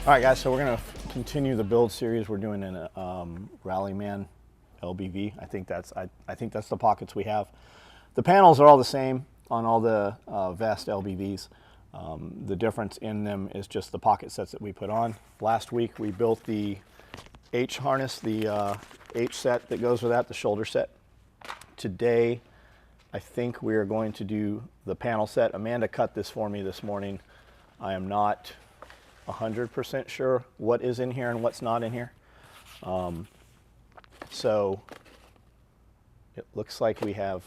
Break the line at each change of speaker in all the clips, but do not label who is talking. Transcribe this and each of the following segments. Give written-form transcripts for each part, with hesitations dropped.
All right, guys, so we're gonna continue the build series. We're doing in a Rallyman LBV. I think that's the pockets we have. The panels are all the same on all the Vest LBVs. The difference in them is just the pocket sets that we put on. Last week we built the H harness, the H set that goes with that, the shoulder set. Today, I think we are going to do the panel set. Amanda cut this for me this morning. I am not 100% sure what is in here and what's not in here. So it looks like we have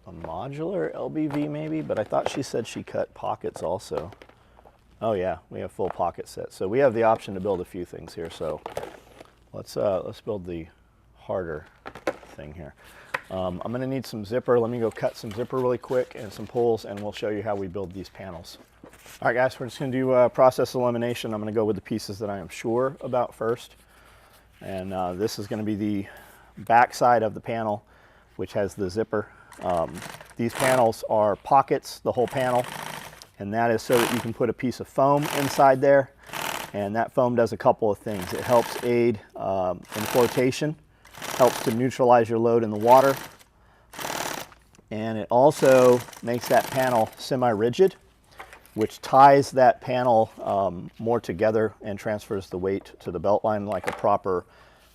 a modular LBV maybe, but I thought she said she cut pockets also. Oh yeah, we have full pocket set. So we have the option to build a few things here. So let's build the harder thing here. I'm gonna need some zipper. Let me go cut some zipper really quick and some pulls, and we'll show you how we build these panels. All right, guys, we're just gonna do process elimination. I'm gonna go with the pieces that I am sure about first. And this is gonna be the back side of the panel, which has the zipper. These panels are pockets, the whole panel, and that is so that you can put a piece of foam inside there. And that foam does a couple of things. It helps aid in flotation, helps to neutralize your load in the water, and it also makes that panel semi-rigid, which ties that panel more together and transfers the weight to the belt line like a proper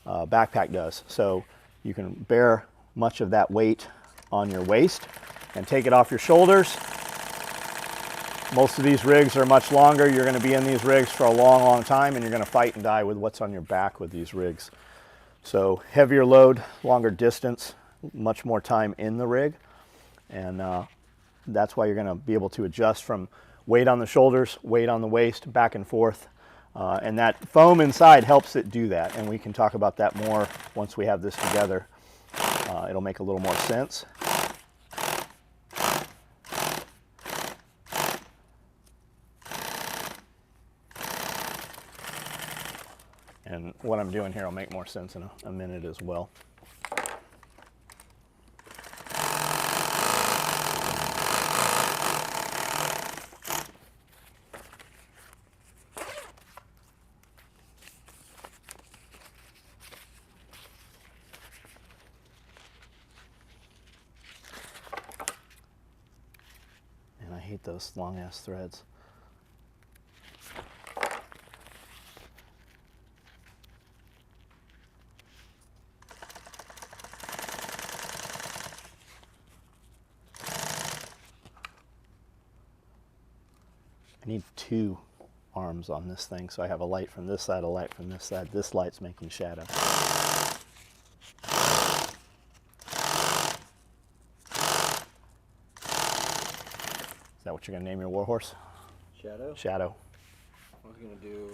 backpack does. So you can bear much of that weight on your waist and take it off your shoulders. Most of these rigs are much longer. You're going to be in these rigs for a long, long time, and you're going to fight and die with what's on your back with these rigs. So heavier load, longer distance, much more time in the rig, and that's why you're going to be able to adjust from weight on the shoulders, weight on the waist, back and forth. And that foam inside helps it do that, and we can talk about that more once we have this together. It'll make a little more sense. And what I'm doing here will make more sense in a minute as well. And I hate those long ass threads. I need two arms on this thing, so I have a light from this side, a light from this side. This light's making shadow. Is that what you're going to name your warhorse?
Shadow?
Shadow.
I was going to do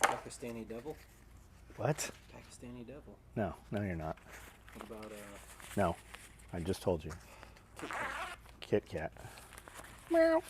Pakistani Devil.
What?
Pakistani Devil.
No, no you're not.
What about
No, I just told you.
Kit Kat?
Kit Kat. Meow.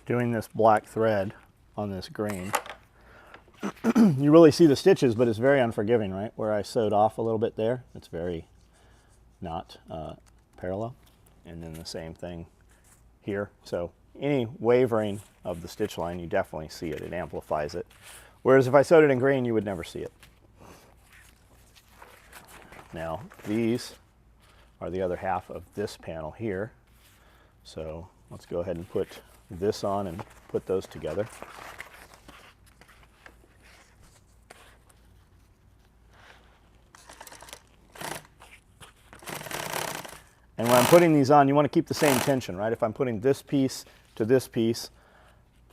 Doing this black thread on this green, you really see the stitches, but it's very unforgiving, right? Where I sewed off a little bit there, it's very not parallel. And then the same thing here. So any wavering of the stitch line, you definitely see it. It amplifies it. Whereas if I sewed it in green, you would never see it. Now, these are the other half of this panel here. So let's go ahead and put this on and put those together. And when I'm putting these on, you want to keep the same tension, right? If I'm putting this piece to this piece,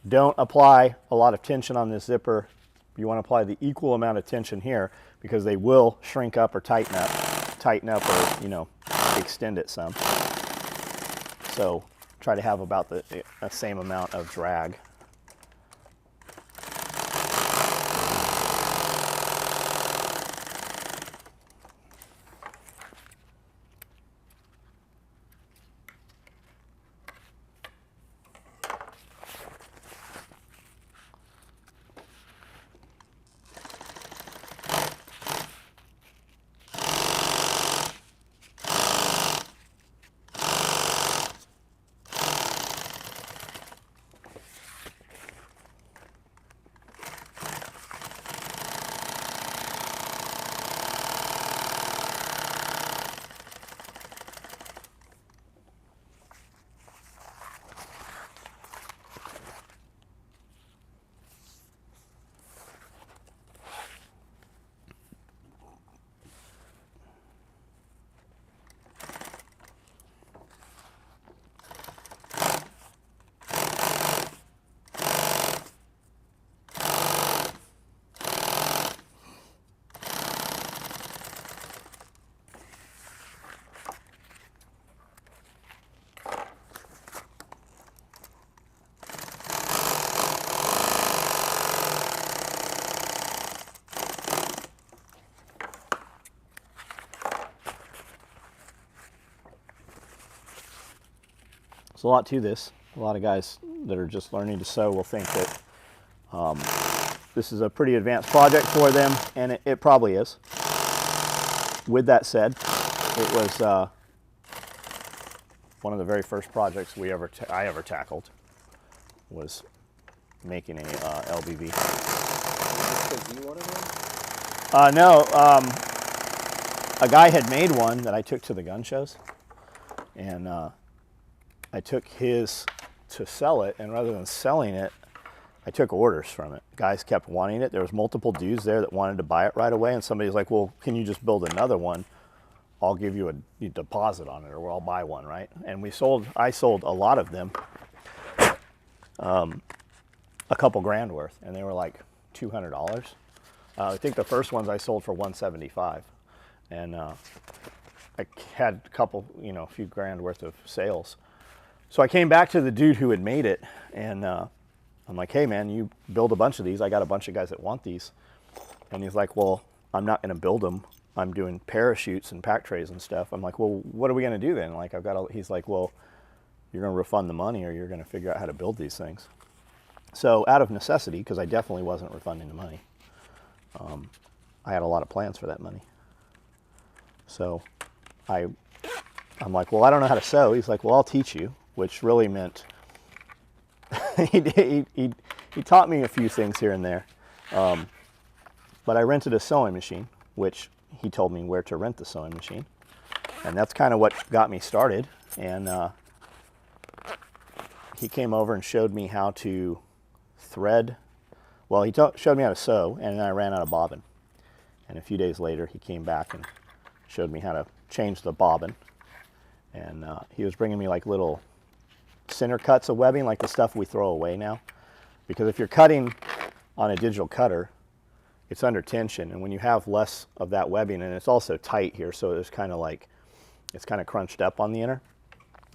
don't apply a lot of tension on this zipper. You want to apply the equal amount of tension here because they will shrink up or tighten up or, you know, extend it some. So try to have about the same amount of drag. There's a lot to this. A lot of guys that are just learning to sew will think that this is a pretty advanced project for them, and it probably is. With that said, it was one of the very first projects I ever tackled was making a LBV.
Because you wanted one?
No, a guy had made one that I took to the gun shows, and I took his to sell it, and rather than selling it, I took orders from it. Guys kept wanting it. There was multiple dudes there that wanted to buy it right away, and somebody's like, well, can you just build another one? I'll give you a deposit on it, or I'll buy one, right? And I sold a lot of them, a couple grand worth, and they were like $200. I think the first ones I sold for $175, and I had a couple, you know, a few grand worth of sales. So I came back to the dude who had made it, and I'm like, hey man, you build a bunch of these. I got a bunch of guys that want these. And he's like, well, I'm not gonna build them. I'm doing parachutes and pack trays and stuff. I'm like, well, what are we gonna do then? Like, he's like, well, you're gonna refund the money, or you're gonna figure out how to build these things. So out of necessity, because I definitely wasn't refunding the money, I had a lot of plans for that money. So I'm like, well, I don't know how to sew. He's like, well, I'll teach you, which really meant he taught me a few things here and there. But I rented a sewing machine, which he told me where to rent the sewing machine. And that's kind of what got me started. And he came over and showed me how to thread. Well, he showed me how to sew, and then I ran out of bobbin. And a few days later, he came back and showed me how to change the bobbin. And he was bringing me like little center cuts of webbing, like the stuff we throw away now. Because if you're cutting on a digital cutter, it's under tension, and when you have less of that webbing, and it's also tight here, so it's kind of like, it's kind of crunched up on the inner.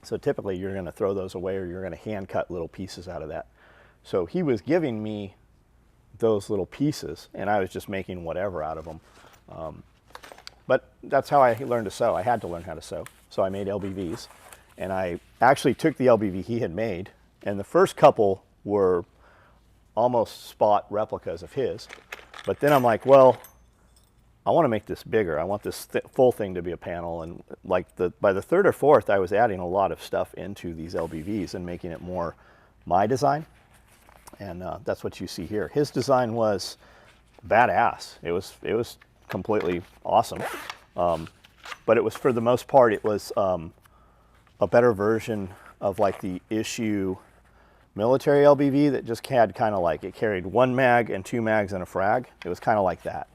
So typically you're going to throw those away, or you're going to hand cut little pieces out of that. So he was giving me those little pieces, and I was just making whatever out of them. But that's how I learned to sew. I had to learn how to sew. So I made LBVs, and I actually took the LBV he had made, and the first couple were almost spot replicas of his. But then I'm like, well, I want to make this bigger. I want this full thing to be a panel. And like by the third or fourth, I was adding a lot of stuff into these LBVs and making it more my design. And that's what you see here. His design was badass. It was completely awesome. But it was, for the most part, it was a better version of like the issue military LBV that just had kind of like, it carried 1 mag and 2 mags and a frag. It was kind of like that.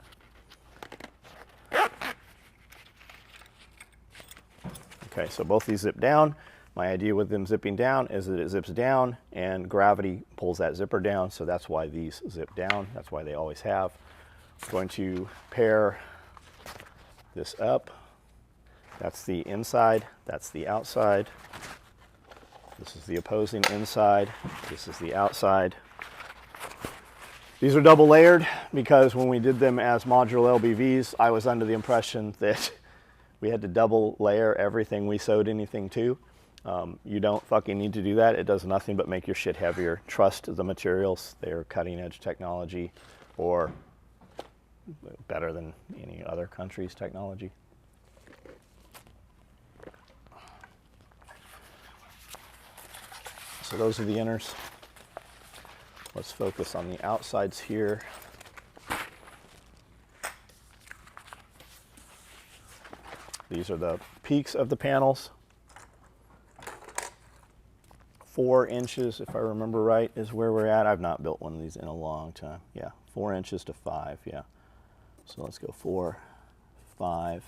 Okay, so both these zip down. My idea with them zipping down is that it zips down and gravity pulls that zipper down, so that's why these zip down. That's why they always have. I'm going to pair this up. That's the inside, that's the outside. This is the opposing inside, this is the outside. These are double layered because when we did them as modular LBVs, I was under the impression that we had to double layer everything we sewed anything to. You don't fucking need to do that. It does nothing but make your shit heavier. Trust the materials. They're cutting edge technology, or better than any other country's technology. So those are the inners. Let's focus on the outsides here. These are the peaks of the panels. 4 inches, if I remember right, is where we're at. I've not built one of these in a long time. Yeah, 4 inches to 5, yeah. So let's go 4, 5.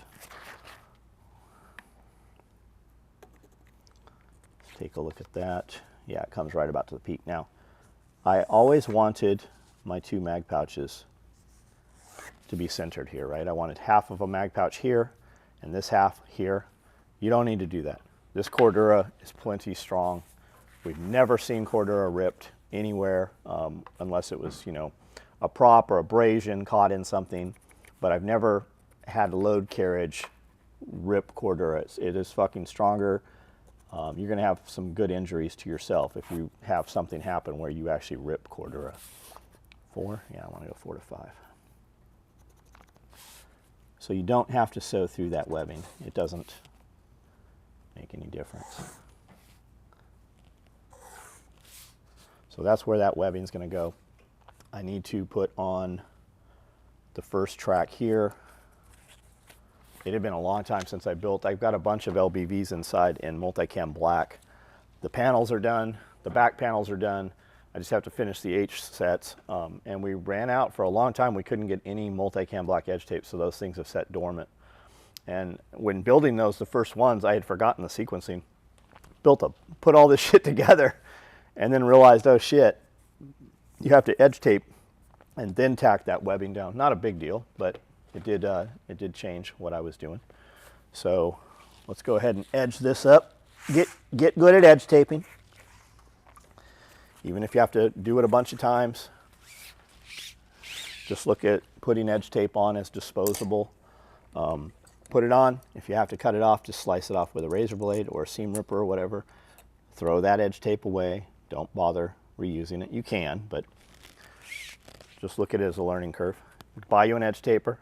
Let's take a look at that. Yeah, it comes right about to the peak. Now, I always wanted my 2 mag pouches to be centered here, right? I wanted half of a mag pouch here and this half here. You don't need to do that. This Cordura is plenty strong. We've never seen Cordura ripped anywhere unless it was, you know, a prop or abrasion caught in something. But I've never had load carriage rip Corduras. It is fucking stronger. You're going to have some good injuries to yourself if you have something happen where you actually rip Cordura. 4? Yeah, I want to go 4 to 5. So you don't have to sew through that webbing. It doesn't make any difference. So that's where that webbing is going to go. I need to put on the first track here. It had been a long time since I built. I've got a bunch of LBVs inside in multicam black. The panels are done. The back panels are done. I just have to finish the H sets. And we ran out for a long time. We couldn't get any multicam black edge tape, so those things have set dormant. And when building those, the first ones, I had forgotten the sequencing. Put all this shit together and then realized, oh shit, you have to edge tape and then tack that webbing down. Not a big deal, but it did change what I was doing. So let's go ahead and edge this up. Get good at edge taping. Even if you have to do it a bunch of times, just look at putting edge tape on as disposable. Put it on. If you have to cut it off, just slice it off with a razor blade or a seam ripper or whatever. Throw that edge tape away. Don't bother reusing it. You can, but just look at it as a learning curve. Buy you an edge taper.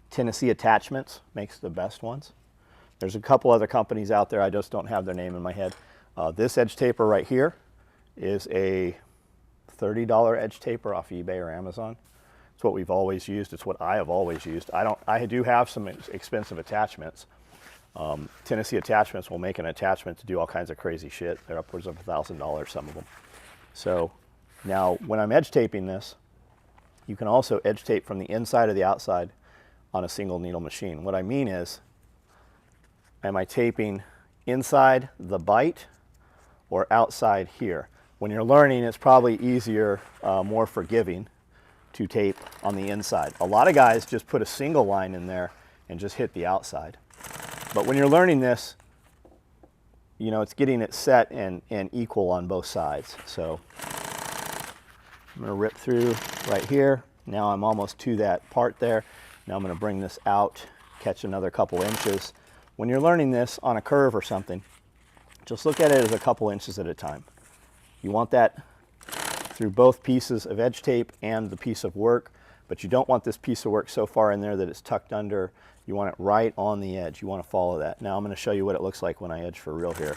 Tennessee Attachments makes the best ones. There's a couple other companies out there. I just don't have their name in my head. This edge taper right here is a $30 edge taper off eBay or Amazon. It's what we've always used. It's what I have always used. I do have some expensive attachments. Tennessee Attachments will make an attachment to do all kinds of crazy shit. They're upwards of $1,000, some of them. So now when I'm edge taping this, you can also edge tape from the inside or the outside on a single needle machine. What I mean is, am I taping inside the bite or outside here? When you're learning, it's probably easier, more forgiving to tape on the inside. A lot of guys just put a single line in there and just hit the outside. But when you're learning this, you know, it's getting it set and equal on both sides. So I'm going to rip through right here. Now I'm almost to that part there. Now I'm going to bring this out, catch another couple inches. When you're learning this on a curve or something, just look at it as a couple inches at a time. You want that through both pieces of edge tape and the piece of work, but you don't want this piece of work so far in there that it's tucked under. You want it right on the edge. You want to follow that. Now I'm going to show you what it looks like when I edge for real here.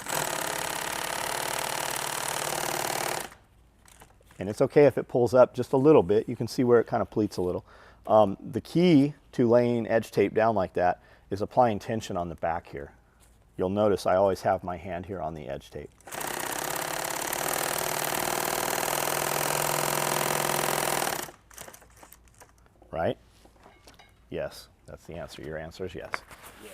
And it's okay if it pulls up just a little bit. You can see where it kind of pleats a little. The key to laying edge tape down like that is applying tension on the back here. You'll notice I always have my hand here on the edge tape. Right? Yes. That's the answer. Your answer is yes.
Yes.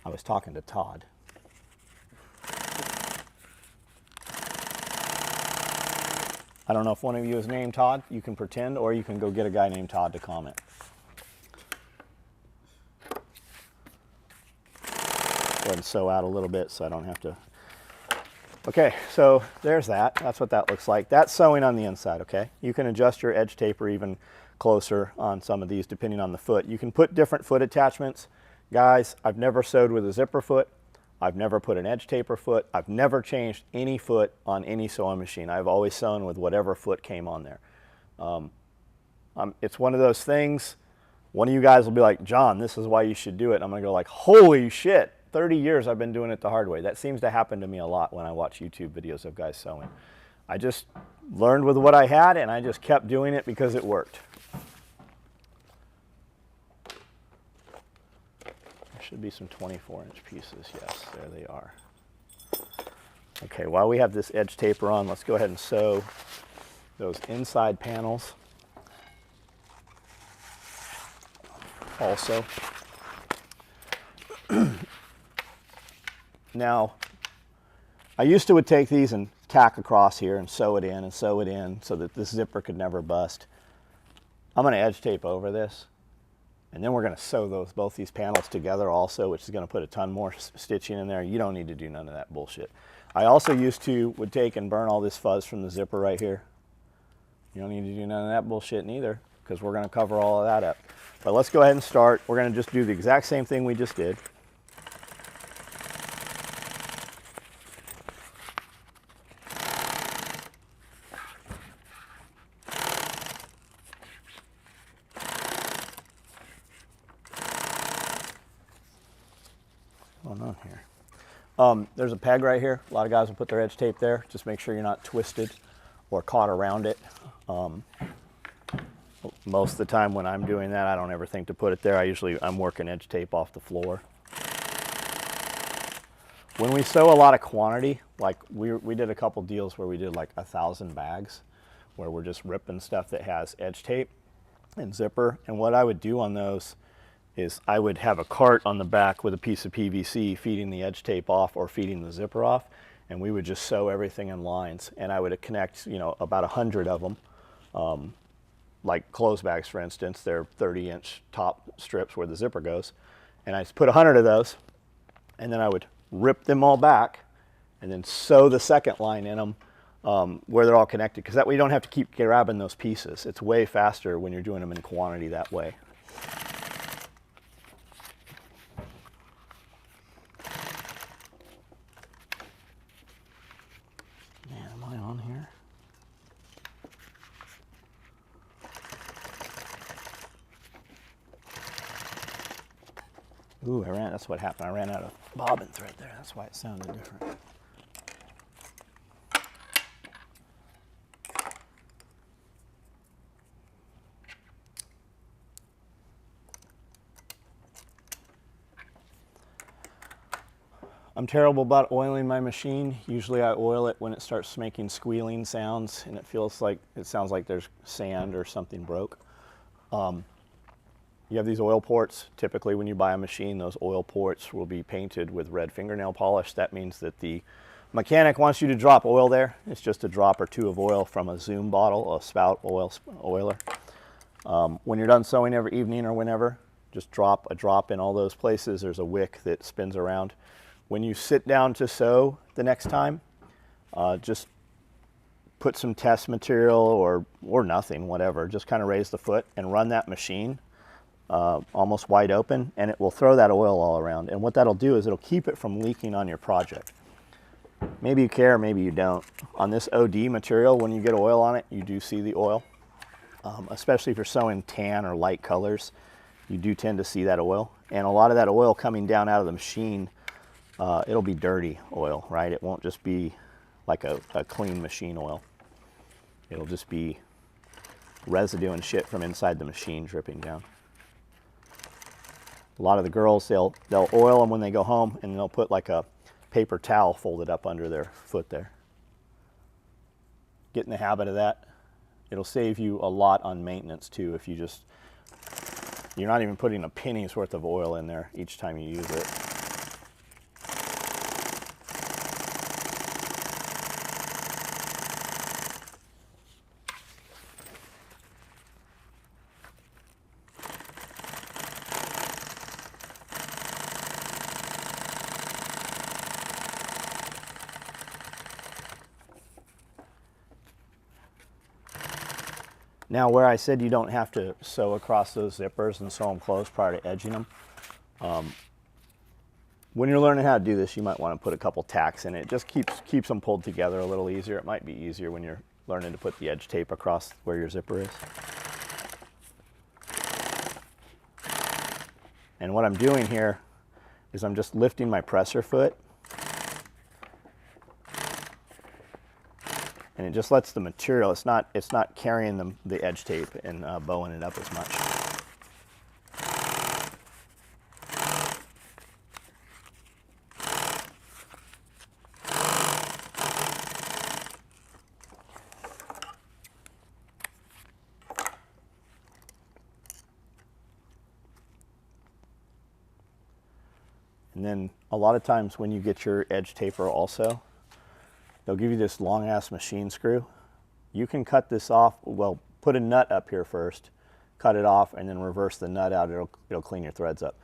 I was talking to Todd. I don't know if one of you is named Todd. You can pretend, or you can go get a guy named Todd to comment. Go ahead and sew out a little bit so I don't have to. Okay, so there's that. That's what that looks like. That's sewing on the inside, okay? You can adjust your edge taper even closer on some of these depending on the foot. You can put different foot attachments. Guys, I've never sewed with a zipper foot. I've never put an edge taper foot. I've never changed any foot on any sewing machine. I've always sewn with whatever foot came on there. It's one of those things, one of you guys will be like, John, this is why you should do it. And I'm gonna go like, holy shit, 30 years I've been doing it the hard way. That seems to happen to me a lot when I watch YouTube videos of guys sewing. I just learned with what I had and I just kept doing it because it worked. Should be some 24-inch pieces. Yes, there they are. Okay, while we have this edge taper on, let's go ahead and sew those inside panels also. Now, I used to would take these and tack across here and sew it in so that this zipper could never bust. I'm going to edge tape over this. And then we're going to sew both these panels together also, which is going to put a ton more stitching in there. You don't need to do none of that bullshit. I also would take and burn all this fuzz from the zipper right here. You don't need to do none of that bullshit neither, because we're going to cover all of that up. But let's go ahead and start. We're going to just do the exact same thing we just did. What's going on here? There's a peg right here. A lot of guys will put their edge tape there. Just make sure you're not twisted or caught around it. Most of the time when I'm doing that, I don't ever think to put it there. I'm working edge tape off the floor. When we sew a lot of quantity, like we did a couple deals where we did like 1,000 bags, where we're just ripping stuff that has edge tape and zipper. And what I would do on those is I would have a cart on the back with a piece of PVC feeding the edge tape off or feeding the zipper off, and we would just sew everything in lines. And I would connect, about 100 of them, like clothes bags, for instance. They're 30-inch top strips where the zipper goes, and I put 100 of those, and then I would rip them all back, and then sew the second line in them where they're all connected, because that way you don't have to keep grabbing those pieces. It's way faster when you're doing them in quantity that way. On here. Ooh, that's what happened. I ran out of bobbin thread there. That's why it sounded different. I'm terrible about oiling my machine. Usually I oil it when it starts making squealing sounds and it sounds like there's sand or something broke. You have these oil ports. Typically when you buy a machine, those oil ports will be painted with red fingernail polish. That means that the mechanic wants you to drop oil there. It's just a drop or two of oil from a Zoom bottle, a spout oiler. When you're done sewing every evening or whenever, just drop a drop in all those places. There's a wick that spins around. When you sit down to sew the next time, just put some test material or nothing, whatever. Just kind of raise the foot and run that machine almost wide open, and it will throw that oil all around. And what that'll do is it'll keep it from leaking on your project. Maybe you care, maybe you don't. On this OD material, when you get oil on it, you do see the oil. Especially if you're sewing tan or light colors, you do tend to see that oil. And a lot of that oil coming down out of the machine, it'll be dirty oil, right? It won't just be like a clean machine oil. It'll just be residue and shit from inside the machine dripping down. A lot of the girls, they'll oil them when they go home, and they'll put like a paper towel folded up under their foot there. Get in the habit of that. It'll save you a lot on maintenance too if you're not even putting a penny's worth of oil in there each time you use it. Now, where I said you don't have to sew across those zippers and sew them closed prior to edging them, when you're learning how to do this, you might want to put a couple tacks in it. It just keeps them pulled together a little easier. It might be easier when you're learning to put the edge tape across where your zipper is. And what I'm doing here is I'm just lifting my presser foot, and it just lets the material, it's not carrying the edge tape and bowing it up as much. And then a lot of times when you get your edge taper also, they'll give you this long ass machine screw. You can cut this off, well, put a nut up here first, cut it off, and then reverse the nut out. It'll clean your threads up.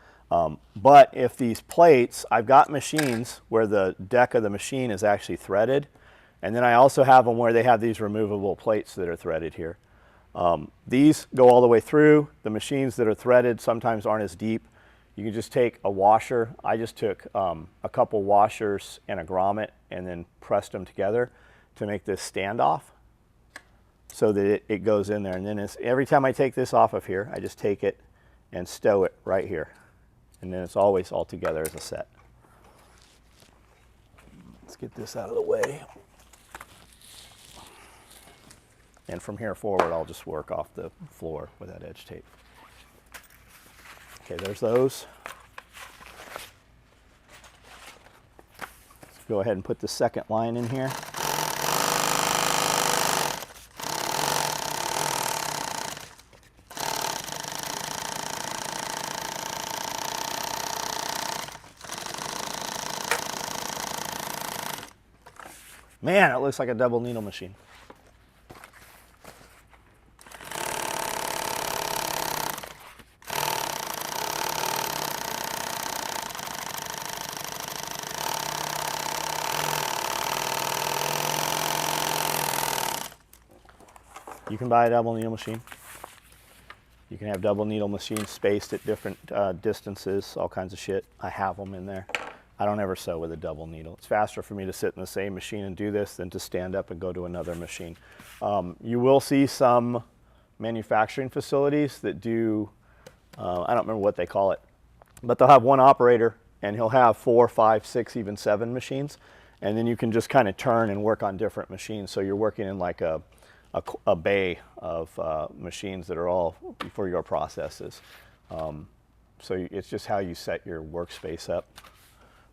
But if these plates, I've got machines where the deck of the machine is actually threaded, and then I also have them where they have these removable plates that are threaded here. These go all the way through. The machines that are threaded sometimes aren't as deep. You can just take a washer. I just took a couple washers and a grommet and then pressed them together to make this standoff so that it goes in there. And then every time I take this off of here, I just take it and stow it right here. And then it's always all together as a set. Let's get this out of the way. And from here forward, I'll just work off the floor with that edge tape. Okay, there's those. Let's go ahead and put the second line in here. Man, it looks like a double needle machine. You can buy a double needle machine. You can have double needle machines spaced at different distances, all kinds of shit. I have them in there. I don't ever sew with a double needle. It's faster for me to sit in the same machine and do this than to stand up and go to another machine. You will see some manufacturing facilities that do, I don't remember what they call it, but they'll have one operator and he'll have 4, 5, 6, even 7 machines. And then you can just kind of turn and work on different machines. So you're working in like a bay of machines that are all for your processes. So it's just how you set your workspace up.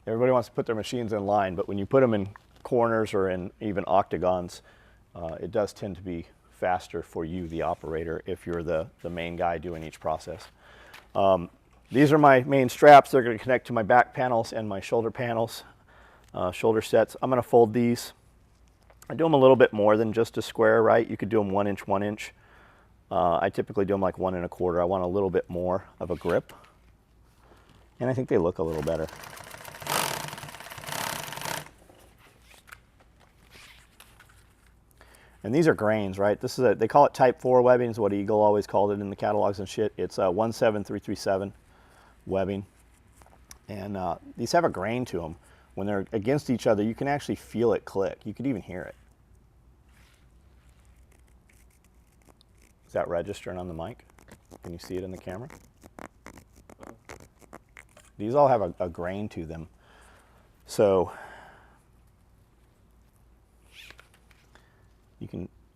Everybody wants to put their machines in line, but when you put them in corners or in even octagons, it does tend to be faster for you, the operator, if you're the main guy doing each process. These are my main straps. They're going to connect to my back panels and my shoulder panels, shoulder sets. I'm going to fold these. I do them a little bit more than just a square, right? You could do them 1 inch, 1 inch. I typically do them like 1 1/4. I want a little bit more of a grip. And I think they look a little better. And these are grains, right? This is they call it type 4 webbing, is what Eagle always called it in the catalogs and shit. It's 17337 webbing. And these have a grain to them. When they're against each other, you can actually feel it click. You could even hear it. Is that registering on the mic? Can you see it in the camera? These all have a grain to them. So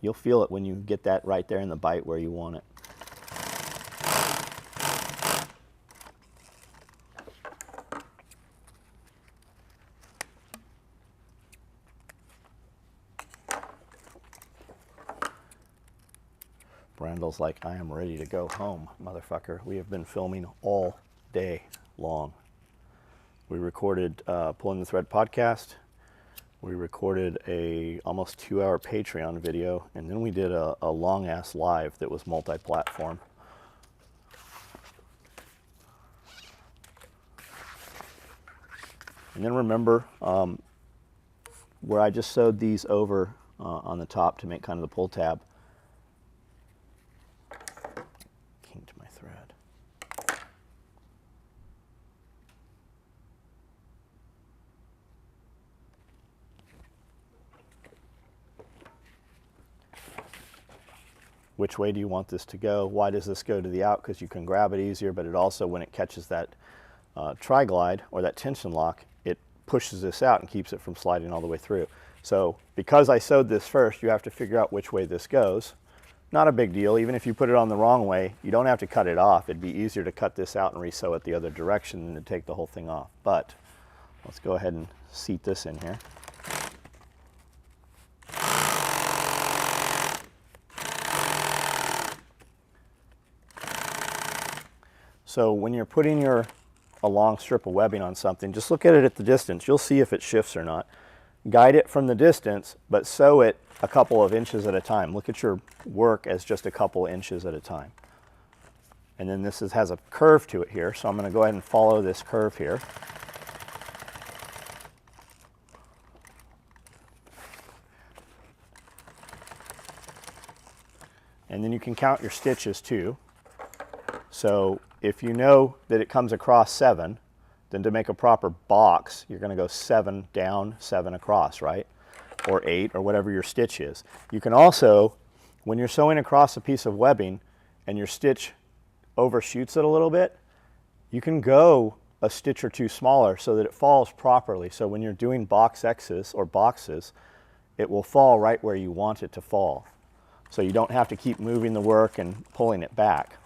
you'll feel it when you get that right there in the bite where you want it. Brandel's like, I am ready to go home, motherfucker. We have been filming all day long. We recorded Pulling the Thread podcast. We recorded a almost 2-hour Patreon video, and then we did a long-ass live that was multi-platform. And then remember where I just sewed these over on the top to make kind of the pull tab. Kinked my thread. Which way do you want this to go? Why does this go to the out? Because you can grab it easier, but it also, when it catches that tri-glide or that tension lock, it pushes this out and keeps it from sliding all the way through. So because I sewed this first, you have to figure out which way this goes. Not a big deal. Even if you put it on the wrong way, you don't have to cut it off. It'd be easier to cut this out and re-sew it the other direction than to take the whole thing off. But let's go ahead and seat this in here. So when you're putting a long strip of webbing on something, just look at it at the distance. You'll see if it shifts or not. Guide it from the distance, but sew it a couple of inches at a time. Look at your work as just a couple inches at a time. And then this has a curve to it here, so I'm going to go ahead and follow this curve here. And then you can count your stitches too. So if you know that it comes across 7, then to make a proper box, you're going to go 7 down, 7 across, right? Or 8, or whatever your stitch is. You can also, when you're sewing across a piece of webbing and your stitch overshoots it a little bit, you can go a stitch or two smaller so that it falls properly. So when you're doing box X's or boxes, it will fall right where you want it to fall. So you don't have to keep moving the work and pulling it back.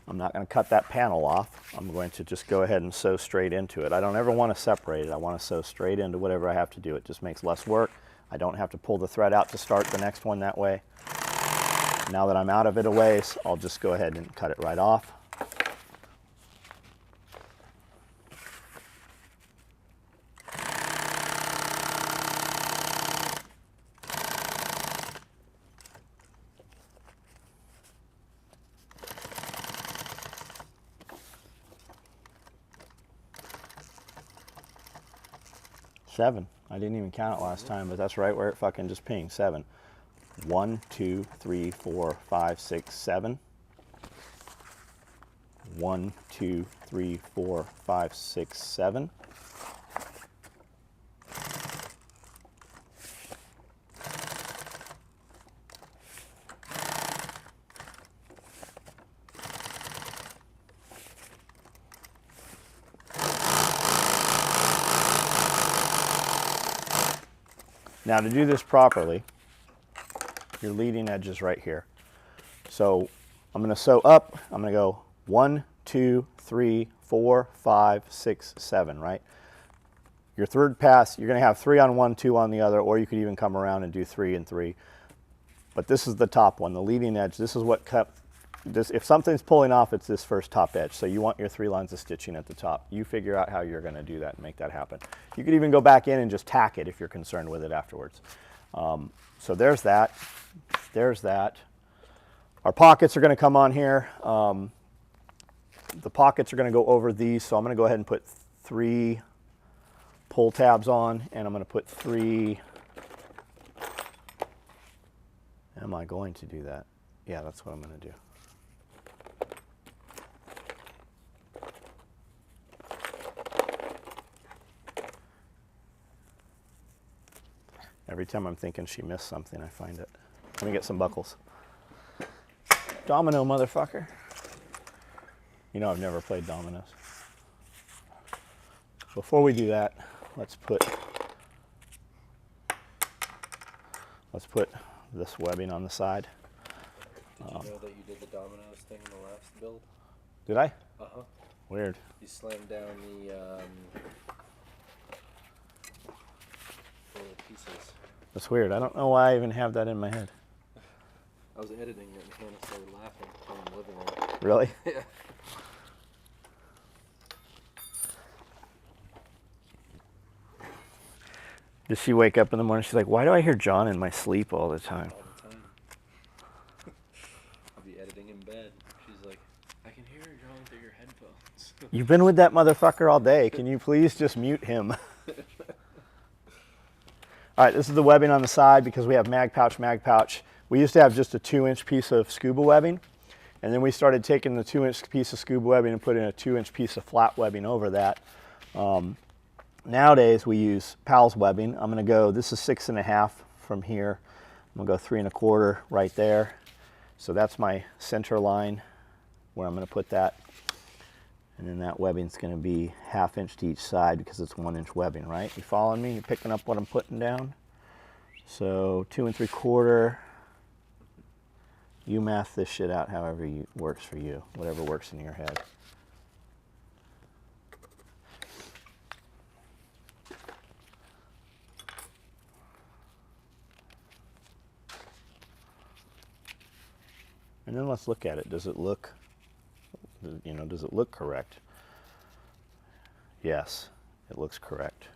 I'm not going to cut that panel off. I'm going to just go ahead and sew straight into it. I don't ever want to separate it. I want to sew straight into whatever I have to do. It just makes less work. I don't have to pull the thread out to start the next one that way. Now that I'm out of it a ways, I'll just go ahead and cut it right off. Seven. I didn't even count it last time, but that's right where it fucking just pinged. 7. 1, 2, 3, 4, 5, 6, 7. 1, 2, 3, 4, 5, 6, 7. Now to do this properly, your leading edge is right here. So I'm going to sew up. I'm going to go 1, 2, 3, 4, 5, 6, 7, right? Your third pass, you're going to have 3 on one, 2 on the other, or you could even come around and do 3 and 3. But this is the top one, the leading edge. This is what kept this. If something's pulling off, it's this first top edge. So you want your 3 lines of stitching at the top. You figure out how you're going to do that and make that happen. You could even go back in and just tack it if you're concerned with it afterwards. So there's that. There's that. Our pockets are going to come on here. The pockets are going to go over these, so I'm going to go ahead and put 3 pull tabs on, and I'm going to put 3. Am I going to do that? Yeah, that's what I'm going to do. Every time I'm thinking she missed something, I find it. Let me get some buckles. Domino, motherfucker. You know I've never played dominoes. Before we do that, let's put this webbing on the side.
Did you know that you did the dominoes thing in the last build?
Did I?
Uh-huh.
Weird.
You slammed down the little pieces.
That's weird. I don't know why I even have that in my head.
I was editing it and Hannah started laughing from the living room.
Really?
Yeah.
Does she wake up in the morning? She's like, why do I hear John in my sleep all the time?
All the time. I'll be editing in bed. She's like, I can hear John through your headphones.
You've been with that motherfucker all day. Can you please just mute him? All right, this is the webbing on the side because we have mag pouch. We used to have just a 2-inch piece of scuba webbing, and then we started taking the 2-inch piece of scuba webbing and putting a 2-inch piece of flat webbing over that. Nowadays we use PALS webbing. I'm gonna go, this is 6.5 from here. I'm gonna go 3.25 right there. So that's my center line where I'm gonna put that. And then that webbing's gonna be 1/2 inch to each side because it's 1-inch webbing, right? You following me? You picking up what I'm putting down? So 2 3/4. You math this shit out however works for you, whatever works in your head. And then let's look at it. Does it look, does it look correct? Yes, it looks correct.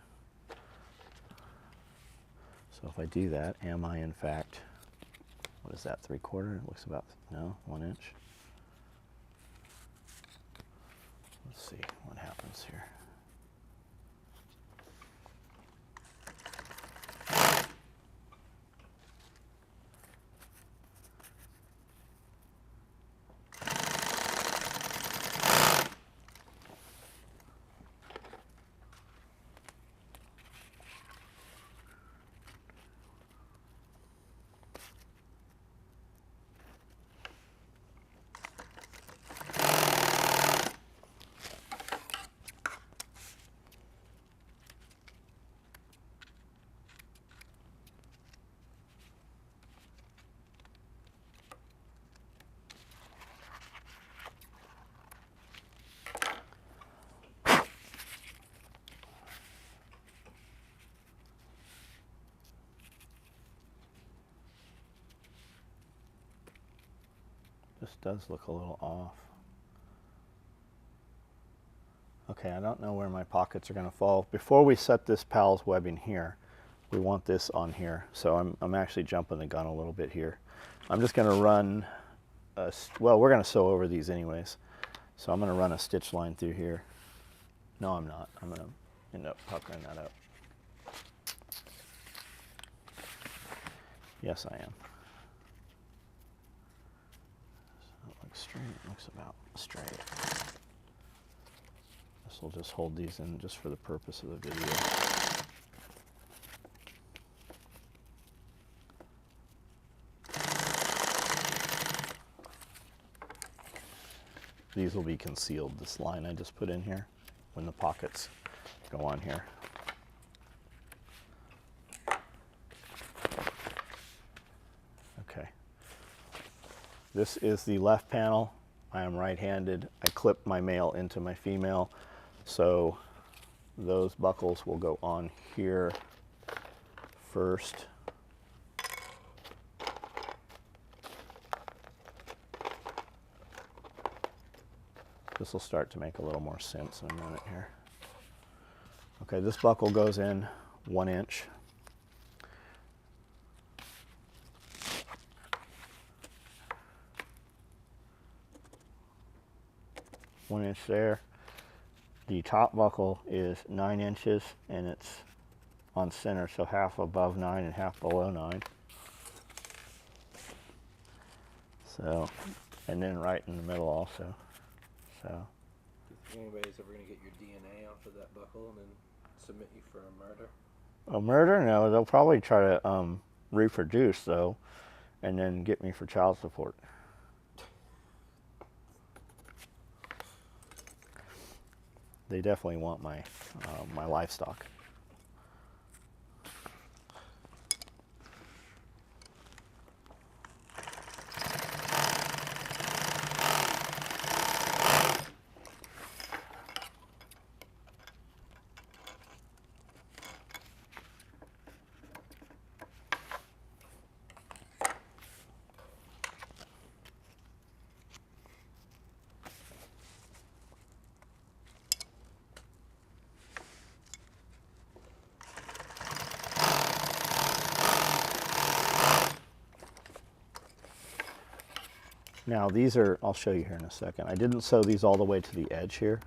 So if I do that, am I in fact, what is that, 3/4? It looks about, no, 1 inch. Let's see what happens here. This does look a little off. Okay, I don't know where my pockets are going to fall. Before we set this PALS webbing here, we want this on here. So I'm actually jumping the gun a little bit here. I'm just going to run, well, we're going to sew over these anyways. So I'm going to run a stitch line through here. No, I'm not. I'm going to end up puckering that up. Yes, I am. Straight, it looks about straight. This will just hold these in just for the purpose of the video. These will be concealed, this line I just put in here, when the pockets go on here. Okay. This is the left panel. I am right-handed. I clip my male into my female, so those buckles will go on here first. This will start to make a little more sense in a minute here. Okay, this buckle goes in 1 inch. 1 inch there. The top buckle is 9 inches and it's on center, so half above 9 and half below 9. So, and then right in the middle also. So.
Do you think anybody's ever going to get your DNA off of that buckle and then submit you for a murder?
A murder? No, they'll probably try to reproduce though, and then get me for child support. They definitely want my my livestock. Now these are, I'll show you here in a second. I didn't sew these all the way to the edge here.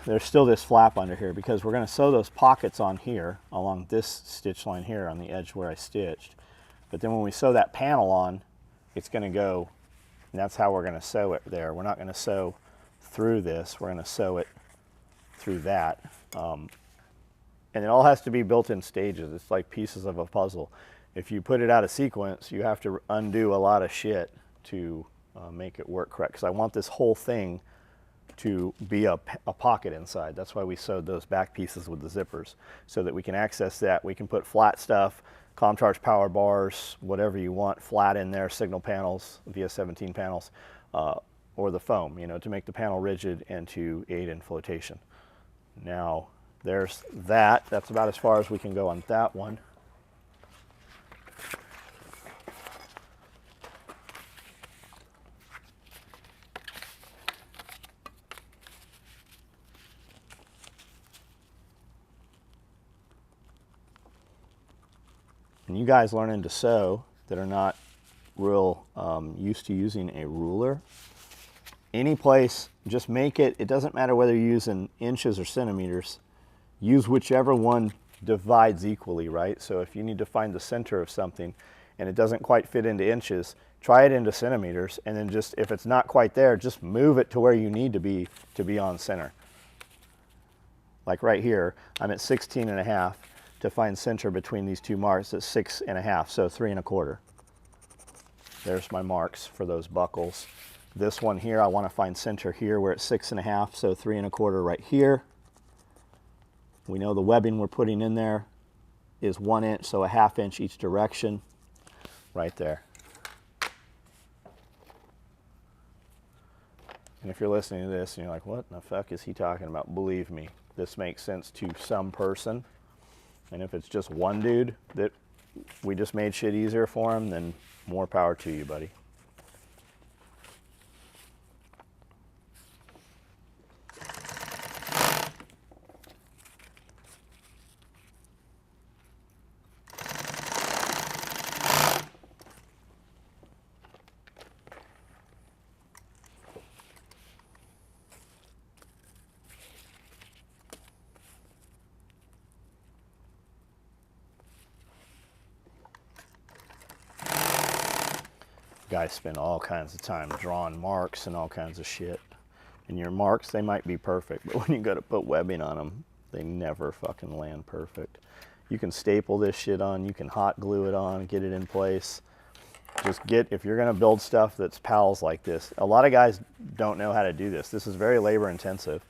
There's still this flap under here because we're going to sew those pockets on here along this stitch line here on the edge where I stitched. But then when we sew that panel on, it's going to go, and that's how we're going to sew it there. We're not going to sew through this. We're going to sew it through that. And it all has to be built in stages. It's like pieces of a puzzle. If you put it out of sequence, you have to undo a lot of shit to make it work correct. Because I want this whole thing to be a pocket inside. That's why we sewed those back pieces with the zippers, so that we can access that. We can put flat stuff, ComCharge power bars, whatever you want, flat in there, signal panels, VS17 panels, or the foam, you know, to make the panel rigid and to aid in flotation. Now, there's that. That's about as far as we can go on that one. And you guys learning to sew that are not real used to using a ruler, any place, just make it, it doesn't matter whether you're using inches or centimeters, use whichever one divides equally, right? So if you need to find the center of something and it doesn't quite fit into inches, try it into centimeters, and then just, if it's not quite there, just move it to where you need to be on center. Like right here, I'm at 16.5. To find center between these two marks at 6.5, so 3 1/4. There's my marks for those buckles. This one here, I want to find center here. We're at 6.5, so 3 1/4 right here. We know the webbing we're putting in there is 1 inch, so a 1/2 inch each direction, right there. And if you're listening to this and you're like, what the fuck is he talking about? Believe me, this makes sense to some person. And if it's just one dude that we just made shit easier for him, then more power to you, buddy. Guys spend all kinds of time drawing marks and all kinds of shit. And your marks, they might be perfect, but when you go to put webbing on them, they never fucking land perfect. You can staple this shit on, you can hot glue it on, get it in place. Just get, if you're gonna build stuff that's pals like this, a lot of guys don't know how to do this. This is very labor intensive,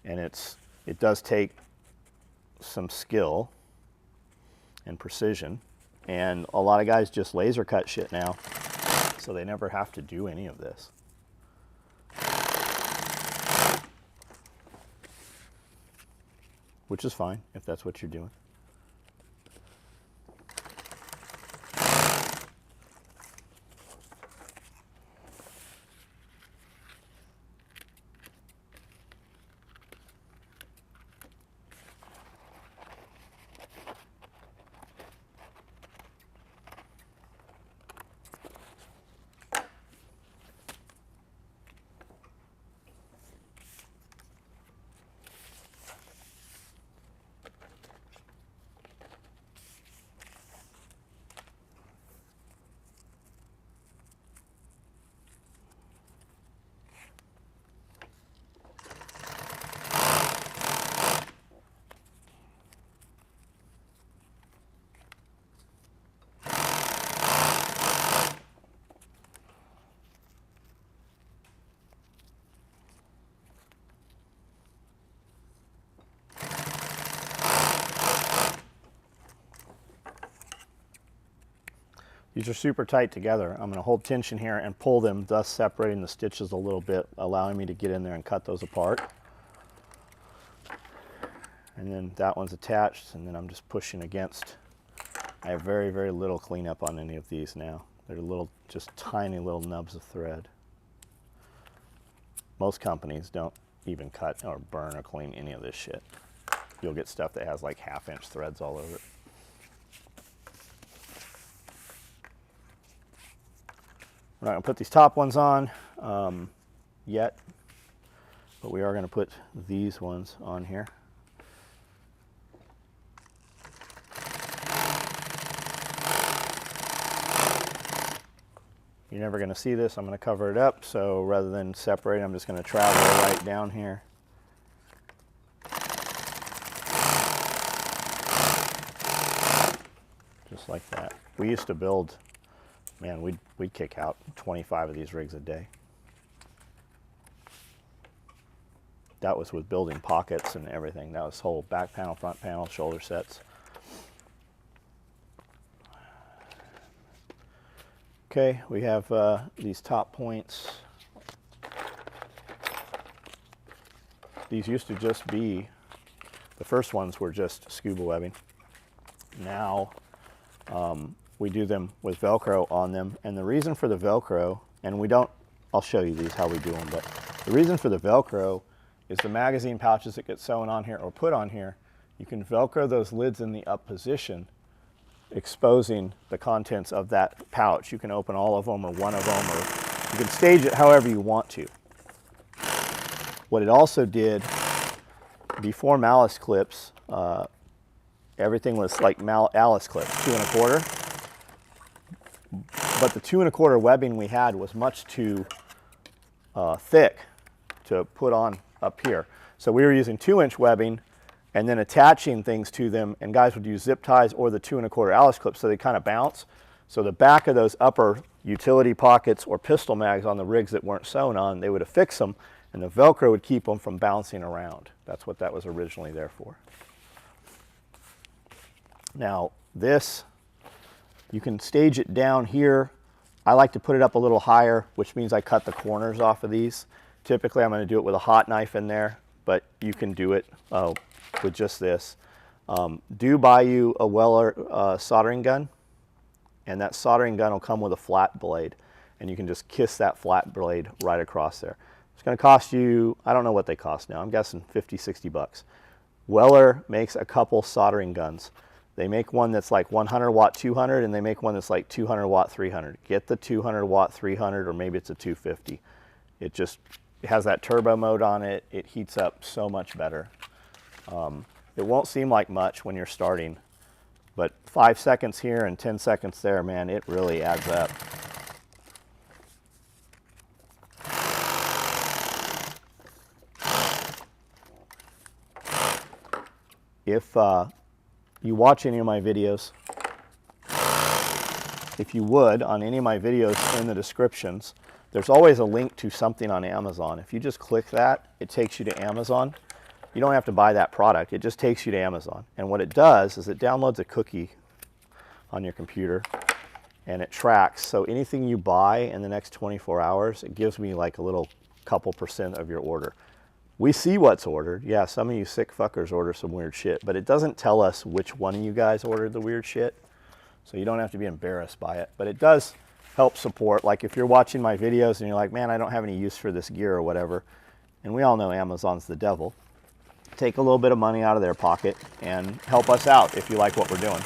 and it does take some skill and precision. And a lot of guys just laser cut shit now, so they never have to do any of this. Which is fine if that's what you're doing. These are super tight together. I'm going to hold tension here and pull them, thus separating the stitches a little bit, allowing me to get in there and cut those apart. And then that one's attached, and then I'm just pushing against. I have very, very little cleanup on any of these now. They're little, just tiny little nubs of thread. Most companies don't even cut or burn or clean any of this shit. You'll get stuff that has like 1/2 inch threads all over it. We're not going to put these top ones on yet, but we are going to put these ones on here. You're never going to see this. I'm going to cover it up, so rather than separate, I'm just going to travel right down here. Just like that. We used to build, man, we'd kick out 25 of these rigs a day. That was with building pockets and everything. That was whole back panel, front panel, shoulder sets. Okay, we have these top points. These used to just be, the first ones were just scuba webbing. Now we do them with Velcro on them, and the reason for the Velcro, and we don't, I'll show you these how we do them, but the reason for the Velcro is the magazine pouches that get sewn on here or put on here, you can Velcro those lids in the up position, exposing the contents of that pouch. You can open all of them or one of them, or you can stage it however you want to. What it also did, before malice clips, everything was like Alice clips, 2 1/4. But the 2 1/4 webbing we had was much too thick to put on up here. So we were using 2-inch webbing and then attaching things to them, and guys would use zip ties or the 2 1/4 Alice clips so they kind of bounce. So the back of those upper utility pockets or pistol mags on the rigs that weren't sewn on, they would affix them, and the Velcro would keep them from bouncing around. That's what that was originally there for. Now this, you can stage it down here. I like to put it up a little higher, which means I cut the corners off of these. Typically I'm going to do it with a hot knife in there, but you can do it with just this. Do buy you a Weller soldering gun, and that soldering gun will come with a flat blade, and you can just kiss that flat blade right across there. It's going to cost you, I don't know what they cost now, I'm guessing 50, 60 bucks. Weller makes a couple soldering guns. They make one that's like 100 watt 200, and they make one that's like 200 watt 300. Get the 200 watt 300, or maybe it's a 250. It has that turbo mode on it. It heats up so much better. It won't seem like much when you're starting, but 5 seconds here and 10 seconds there, man, it really adds up. If you watch any of my videos, if you would, on any of my videos in the descriptions, there's always a link to something on Amazon. If you just click that, it takes you to Amazon. You don't have to buy that product, it just takes you to Amazon. And what it does is it downloads a cookie on your computer, and it tracks. So anything you buy in the next 24 hours, it gives me like a little couple % of your order. We see what's ordered. Yeah, some of you sick fuckers order some weird shit, but it doesn't tell us which one of you guys ordered the weird shit. So you don't have to be embarrassed by it, but it does help support. Like if you're watching my videos and you're like, man, I don't have any use for this gear or whatever, and we all know Amazon's the devil, take a little bit of money out of their pocket and help us out if you like what we're doing.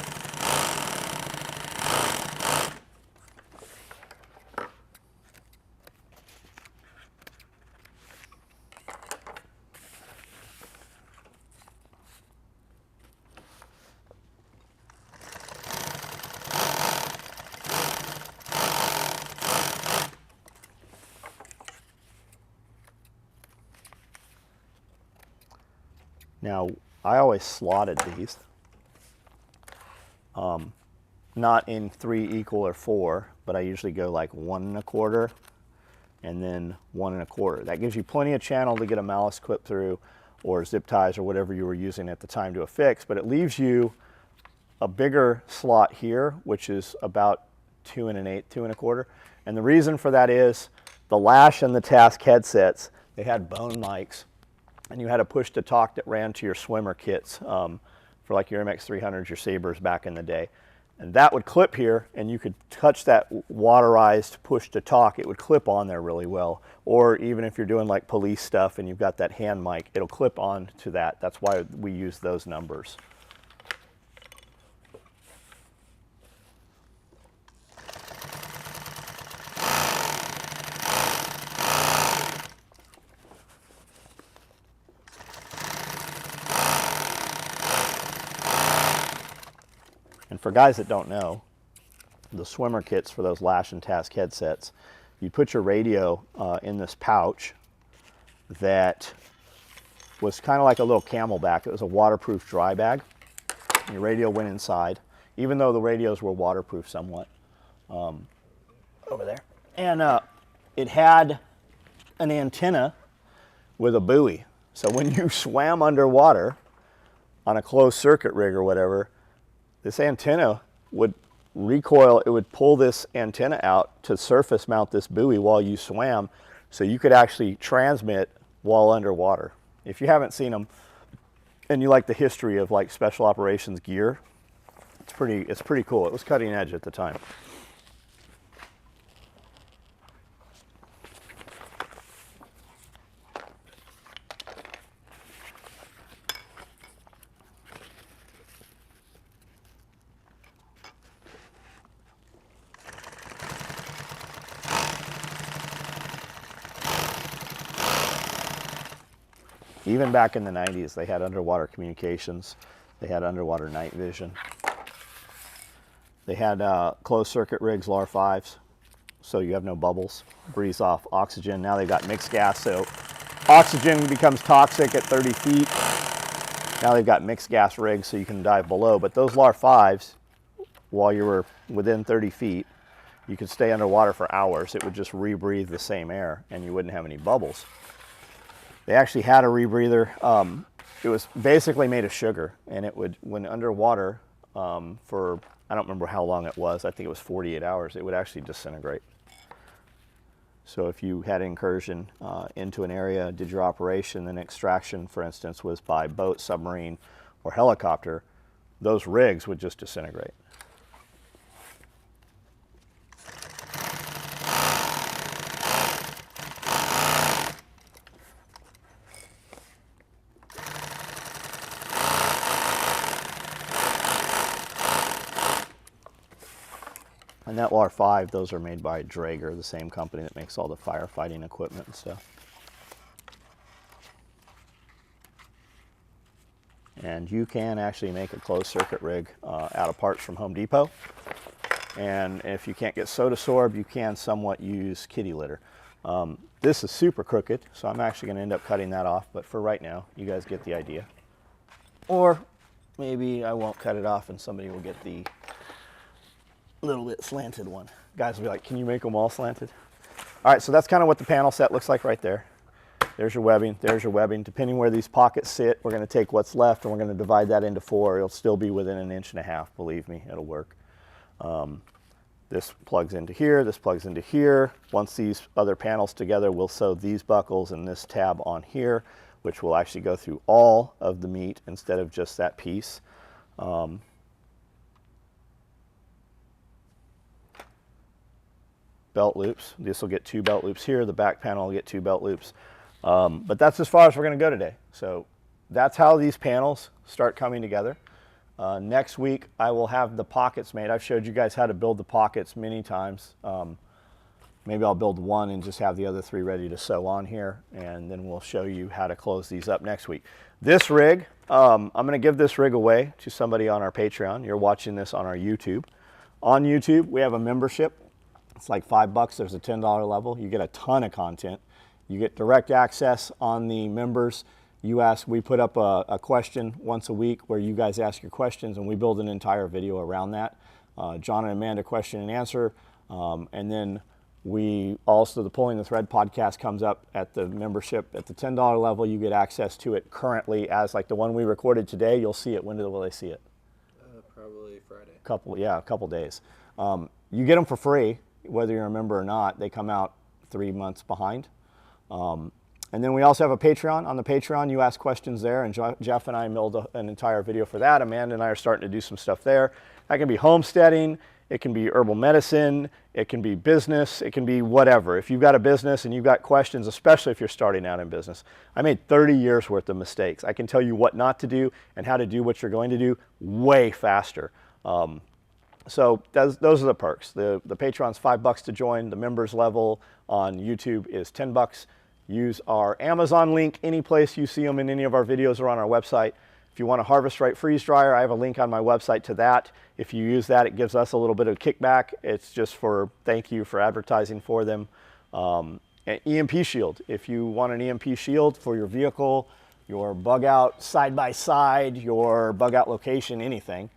Now, I always slotted these, not in 3 equal or 4, but I usually go like 1 1/4 and then 1 1/4. That gives you plenty of channel to get a malice clip through, or zip ties or whatever you were using at the time to affix, but it leaves you a bigger slot here, which is about 2 1/8, 2 1/4. And the reason for that is the Lash and the Task headsets, they had bone mics, and you had a push to talk that ran to your swimmer kits for like your MX 300s, your Sabres back in the day. And that would clip here, and you could touch that waterized push to talk, it would clip on there really well. Or even if you're doing like police stuff and you've got that hand mic, it'll clip on to that. That's why we use those numbers. for guys that don't know, the swimmer kits for those Lash and Task headsets, you put your radio in this pouch that was kind of like a little Camelback. It was a waterproof dry bag. Your radio went inside, even though the radios were waterproof somewhat. Over there. And it had an antenna with a buoy. So when you swam underwater on a closed circuit rig or whatever, this antenna would recoil. It would pull this antenna out to surface mount this buoy while you swam, so you could actually transmit while underwater. If you haven't seen them and you like the history of like special operations gear, it's pretty cool. It was cutting edge at the time. Even back in the 90s, they had underwater communications. They had underwater night vision. They had closed circuit rigs, LAR-5s, so you have no bubbles, breathe off oxygen. Now they've got mixed gas, so oxygen becomes toxic at 30 feet. Now they've got mixed gas rigs, so you can dive below. But those LAR-5s, while you were within 30 feet, you could stay underwater for hours. It would just rebreathe the same air, and you wouldn't have any bubbles. They actually had a rebreather. It was basically made of sugar, and it would, when underwater for, I don't remember how long it was, I think it was 48 hours, it would actually disintegrate. So if you had incursion into an area, did your operation, then extraction, for instance, was by boat, submarine, or helicopter, those rigs would just disintegrate. And that LAR-5, those are made by Draeger, the same company that makes all the firefighting equipment and stuff. And you can actually make a closed circuit rig out of parts from Home Depot. And if you can't get soda sorb, you can somewhat use kitty litter. This is super crooked, so I'm actually going to end up cutting that off. But for right now, you guys get the idea. Or maybe I won't cut it off and somebody will get the little bit slanted one. Guys will be like, can you make them all slanted? All right, so that's kind of what the panel set looks like right there. There's your webbing, there's your webbing. Depending where these pockets sit, we're going to take what's left and we're going to divide that into 4. It'll still be within 1.5 inches, believe me, it'll work. This plugs into here, this plugs into here. Once these other panels together, we'll sew these buckles and this tab on here, which will actually go through all of the meat instead of just that piece. Belt loops. This will get 2 belt loops here. The back panel will get 2 belt loops. But that's as far as we're going to go today. So that's how these panels start coming together. Next week, I will have the pockets made. I've showed you guys how to build the pockets many times. Maybe I'll build one and just have the other 3 ready to sew on here, and then we'll show you how to close these up next week. This rig, I'm going to give this rig away to somebody on our Patreon. You're watching this on our YouTube. On YouTube, we have a membership. It's like $5. There's a $10 level. You get a ton of content. You get direct access on the members. We put up a question once a week where you guys ask your questions, and we build an entire video around that. John and Amanda question and answer. And then we also, the Pulling the Thread podcast comes up at the membership at the $10 level. You get access to it currently as like the one we recorded today. You'll see it. When will they see it?
Probably Friday.
A couple days. You get them for free, whether you're a member or not. They come out 3 months behind. And then we also have a Patreon. On the Patreon, you ask questions there, and Jeff and I milled an entire video for that. Amanda and I are starting to do some stuff there. That can be homesteading, it can be herbal medicine, it can be business, it can be whatever. If you've got a business and you've got questions, especially if you're starting out in business. I made 30 years worth of mistakes. I can tell you what not to do and how to do what you're going to do way faster. So those are the perks. The Patreon's $5 to join. The members level on YouTube is $10. Use our Amazon link any place you see them in any of our videos or on our website. If you want a Harvest Right freeze dryer, I have a link on my website to that. If you use that, it gives us a little bit of kickback. It's just for thank you for advertising for them. An EMP shield. If you want an EMP shield for your vehicle, your bug out side by side, your bug out location, anything.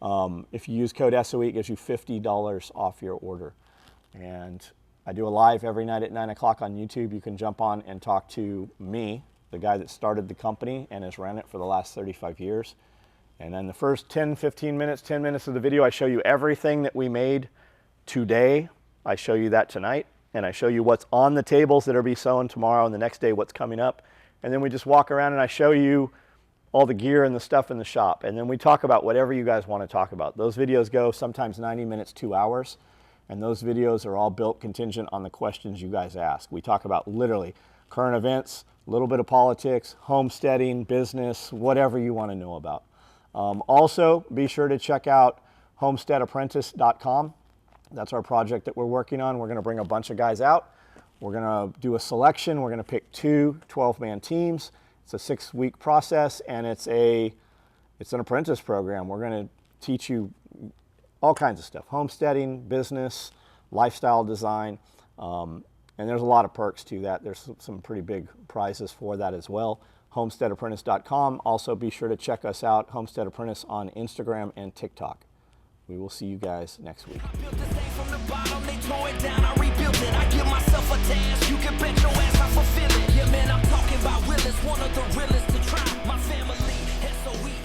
If you use code SOE, it gives you $50 off your order. And I do a live every night at 9 o'clock on YouTube. You can jump on and talk to me, the guy that started the company and has ran it for the last 35 years. And then the first 10 minutes of the video, I show you everything that we made today. I show you that tonight, and I show you what's on the tables that are be sewn tomorrow, and the next day what's coming up. And then we just walk around and I show you all the gear and the stuff in the shop. And then we talk about whatever you guys want to talk about. Those videos go sometimes 90 minutes, 2 hours. And those videos are all built contingent on the questions you guys ask. We talk about literally current events, a little bit of politics, homesteading, business, whatever you want to know about. Also, be sure to check out homesteadapprentice.com. That's our project that we're working on. We're going to bring a bunch of guys out. We're going to do a selection. We're going to pick 2 12-man teams. It's a 6-week process, and it's an apprentice program. We're going to teach you all kinds of stuff: homesteading, business, lifestyle design. And there's a lot of perks to that. There's some pretty big prizes for that as well. homesteadapprentice.com. Also, be sure to check us out, Homestead Apprentice, on Instagram and TikTok. We will see you guys next week.
I built this thing from the bottom, they tore it down, I rebuilt it. I give myself a task, you can bet your ass I fulfill it. Yeah, man, I'm talking about realest, one of the realest to try. My family, SOE.